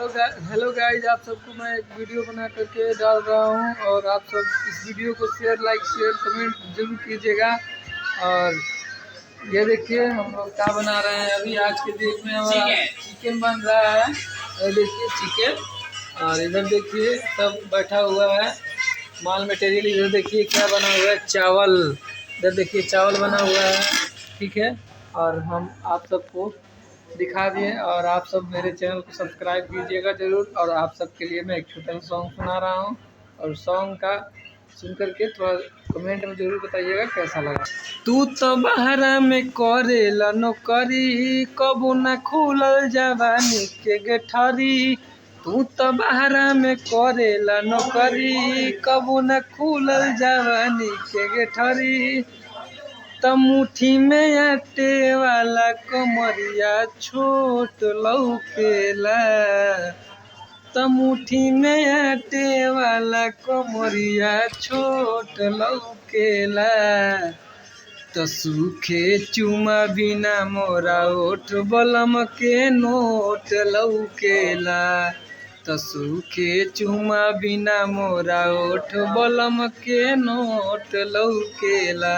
Hello guys, आप सबको मैं एक वीडियो बना करके डाल रहा हूँ और आप सब इस वीडियो को लाइक शेयर कमेंट जरूर कीजिएगा। और ये देखिए हम लोग क्या बना रहे हैं। अभी आज के डेट में हमारा चिकन बन रहा है। ये देखिए चिकन, और इधर देखिए सब बैठा हुआ है माल मटेरियल। इधर देखिए क्या बना हुआ है, चावल। इधर देखिए चावल बना हुआ है, ठीक है। और हम आप सबको दिखा दिए, और आप सब मेरे चैनल को सब्सक्राइब कीजिएगा ज़रूर। और आप सबके लिए मैं एक छोटा सा सॉन्ग सुना रहा हूँ, और सॉन्ग का सुन करके थोड़ा कमेंट में ज़रूर बताइएगा कैसा लगा। तू तो बहरा में करेला नौकरी, कबो न खुलल जवानी के गेठरी। तू तो बहरा में करेला नौकरी, कबो न खुलल जवानी के गेठरी। मुट्ठी में आटे वाला कमरिया छोट लौकेला। मुट्ठी में आटे वाला कमरिया छोट लौकेला। सूखे चुमा बिना मोरा ओठ बलम के नोट लौकेला। सूखे चुमा बिना मोरा ओठ बलम के नोट लौकेला।